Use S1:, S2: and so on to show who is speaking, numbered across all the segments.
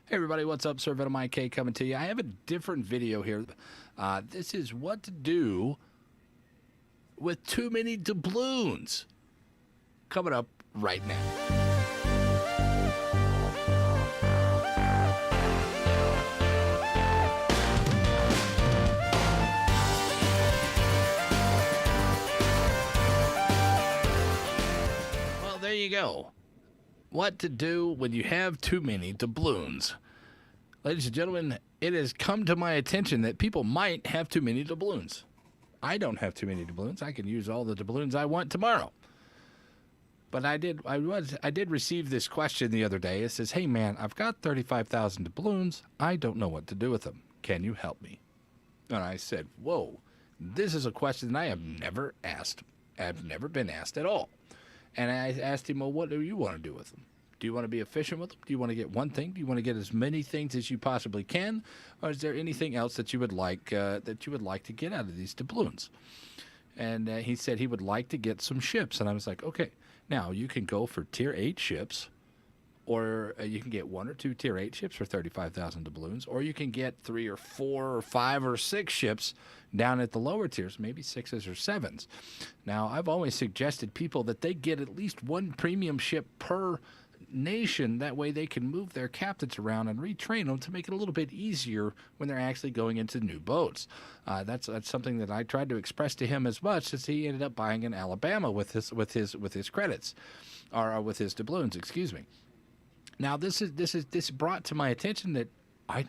S1: Hey everybody, what's up? Sir Venom IK coming to you. I have a different video here. This is what to do with too many doubloons. Coming up right now. Well, there you go. What to do when you have too many doubloons. Ladies and gentlemen, it has come to my attention that people might have too many doubloons. I don't have too many doubloons. I can use all the doubloons I want tomorrow. But I did receive this question the other day. It says, "Hey man, I've got 35,000 doubloons. I don't know what to do with them. Can you help me?" And I said, "Whoa, this is a question that I have never asked. I've never been asked at all." And I asked him, "Well, what do you want to do with them? Do you want to be efficient with them? Do you want to get one thing? Do you want to get as many things as you possibly can? Or is there anything else that you would like to get out of these doubloons?" And he said he would like to get some ships. And I was like, okay, now you can go for tier 8 ships, or you can get 1 or 2 tier 8 ships for 35,000 doubloons, or you can get 3 or 4 or 5 or 6 ships down at the lower tiers, maybe 6s or 7s. Now, I've always suggested people that they get at least 1 premium ship per nation. That way they can move their captains around and retrain them to make it a little bit easier when they're actually going into new boats. That's something that I tried to express to him as much as he ended up buying in Alabama with his credits, or with his doubloons, excuse me. Now this brought to my attention that how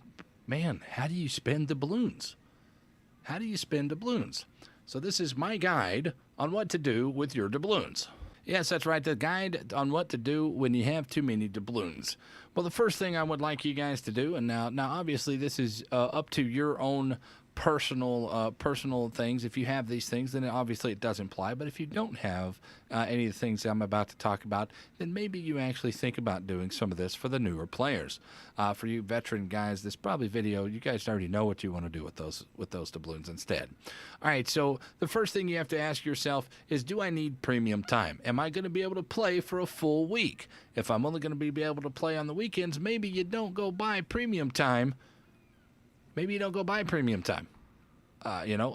S1: do you spend doubloons? How do you spend doubloons? So this is my guide on what to do with your doubloons. Yes, that's right, the guide on what to do when you have too many doubloons. Well, the first thing I would like you guys to do, and now obviously this is up to your own personal things. If you have these things, then obviously it does apply. But if you don't have any of the things I'm about to talk about, then maybe you actually think about doing some of this for the newer players. For you veteran guys, this probably video, you guys already know what you want to do with those doubloons instead. All right, so the first thing you have to ask yourself is, do I need premium time? Am I going to be able to play for a full week? If I'm only going to be able to play on the weekends, maybe you don't go buy premium time. Maybe you don't go buy premium time,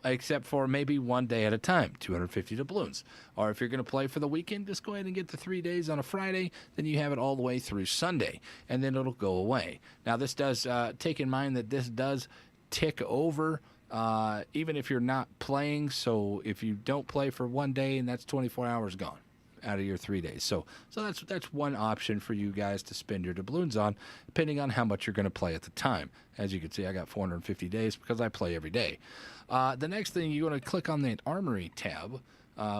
S1: except for maybe 1 day at a time, 250 doubloons. Or if you're going to play for the weekend, just go ahead and get the 3 days on a Friday. Then you have it all the way through Sunday, and then it'll go away. Now, this does take in mind that this does tick over even if you're not playing. So if you don't play for 1 day, and that's 24 hours gone out of your 3 days. So that's one option for you guys to spend your doubloons on, depending on how much you're going to play at the time. As you can see, I got 450 days because I play every day. The next thing, you're going to click on that Armory tab,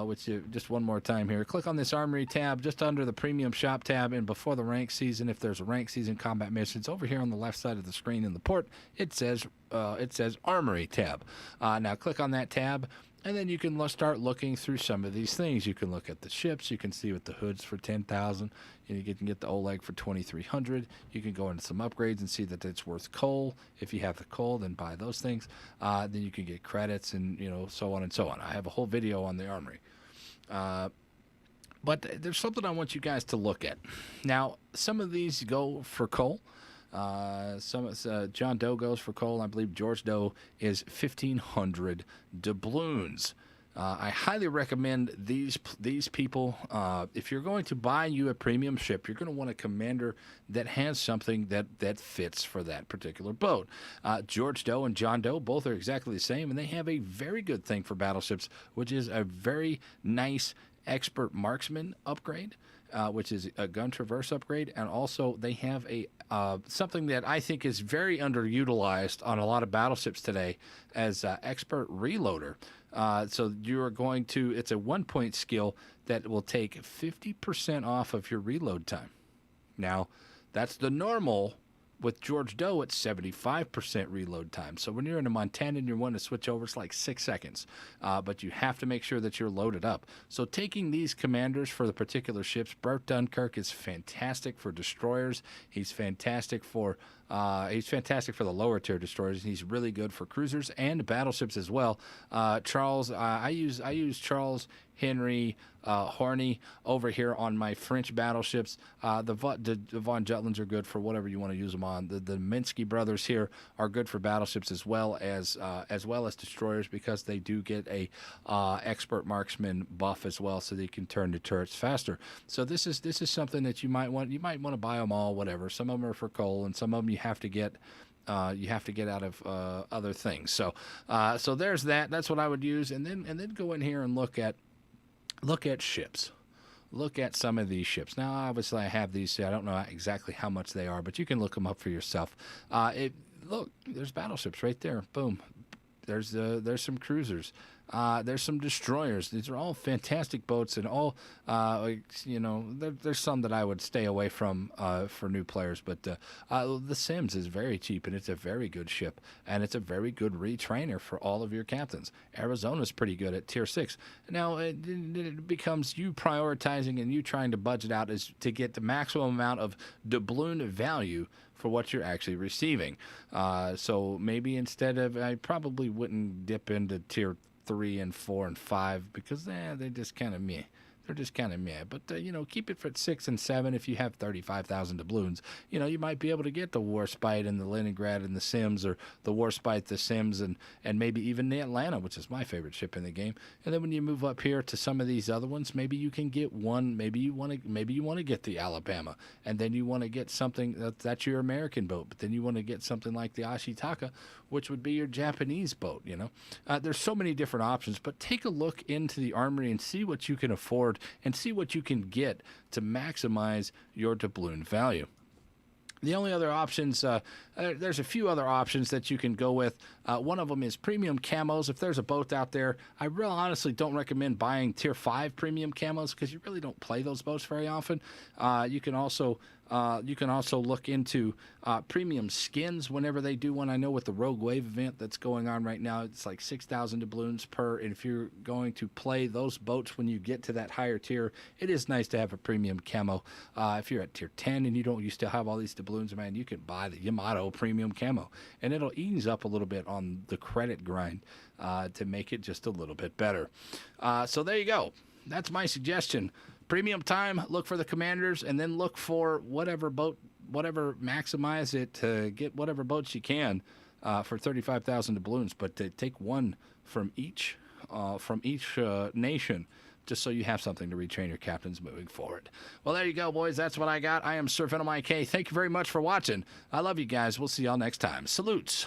S1: which just one more time here. Click on this Armory tab just under the Premium Shop tab, and before the rank season, if there's a rank season combat missions over here on the left side of the screen in the port, it says Armory tab. Now click on that tab, and then you can start looking through some of these things. You can look at the ships. You can see with the hoods for 10,000. You can get the Oleg for 2,300. You can go into some upgrades and see that it's worth coal. If you have the coal, then buy those things. Then you can get credits and so on and so on. I have a whole video on the Armory. But there's something I want you guys to look at. Now, some of these go for coal. John Doe goes for coal. I believe George Doe is 1,500 doubloons. I highly recommend these people. If you're going to buy you a premium ship, you're going to want a commander that has something that fits for that particular boat. George Doe and John Doe both are exactly the same, and they have a very good thing for battleships, which is a very nice expert marksman upgrade. Which is a gun traverse upgrade, and also they have a something that I think is very underutilized on a lot of battleships today as expert reloader. So you're going to, it's a 1-point skill that will take 50% off of your reload time. Now, that's the normal. With George Doe, it's 75% reload time. So when you're in a Montana and you want to switch over, it's like 6 seconds. But you have to make sure that you're loaded up. So taking these commanders for the particular ships, Burt Dunkirk is fantastic for destroyers. He's fantastic for the lower tier destroyers. He's really good for cruisers and battleships as well. Charles, I use Charles Henry, Horny over here on my French battleships. The Von Jutlins are good for whatever you want to use them on. The Minsky brothers here are good for battleships as well as destroyers, because they do get a expert marksman buff as well, so they can turn the turrets faster. So this is something that you might want. You might want to buy them all, whatever. Some of them are for coal, and some of them you have to get. Out of other things. So there's that. That's what I would use, and then go in here and look at ships. Look at some of these ships. Now, obviously, I have these. I don't know exactly how much they are, but you can look them up for yourself. Look, there's battleships right there. Boom. There's some cruisers. There's some destroyers. These are all fantastic boats, and all there's some that I would stay away from for new players. But the Sims is very cheap, and it's a very good ship, and it's a very good retrainer for all of your captains. Arizona's pretty good at tier 6. Now it becomes you prioritizing and you trying to budget out is to get the maximum amount of doubloon value for what you're actually receiving. So maybe instead of, I probably wouldn't dip into tier 3 and 4 and 5 because they're just kind of meh. They're just kind of meh. But, keep it for 6 and 7 if you have 35,000 doubloons. You might be able to get the Warspite and the Leningrad and the Sims, or the Warspite, the Sims, and maybe even the Atlanta, which is my favorite ship in the game. And then when you move up here to some of these other ones, maybe you can get one. Maybe you want to get the Alabama, and then you want to get something that's your American boat. But then you want to get something like the Ashitaka, which would be your Japanese boat. There's so many different options, but take a look into the Armory and see what you can afford and see what you can get to maximize your doubloon value. The only other options, there's a few other options that you can go with. One of them is premium camos. If there's a boat out there, I really honestly don't recommend buying tier 5 premium camos because you really don't play those boats very often. You can also look into premium skins whenever they do one. I know with the Rogue Wave event that's going on right now, it's like 6,000 doubloons per. And if you're going to play those boats when you get to that higher tier, it is nice to have a premium camo. If you're at tier 10 and you still have all these doubloons, man, you can buy the Yamato premium camo, and it'll ease up a little bit on the credit grind to make it just a little bit better. So there you go. That's my suggestion. Premium time, look for the commanders, and then look for whatever maximize it to get whatever boats you can for 35,000 doubloons. But to take one from each nation, just so you have something to retrain your captains moving forward. Well, there you go, boys. That's what I got. I am Sir Venom IK. Thank you very much for watching. I love you guys. We'll see y'all next time. Salutes.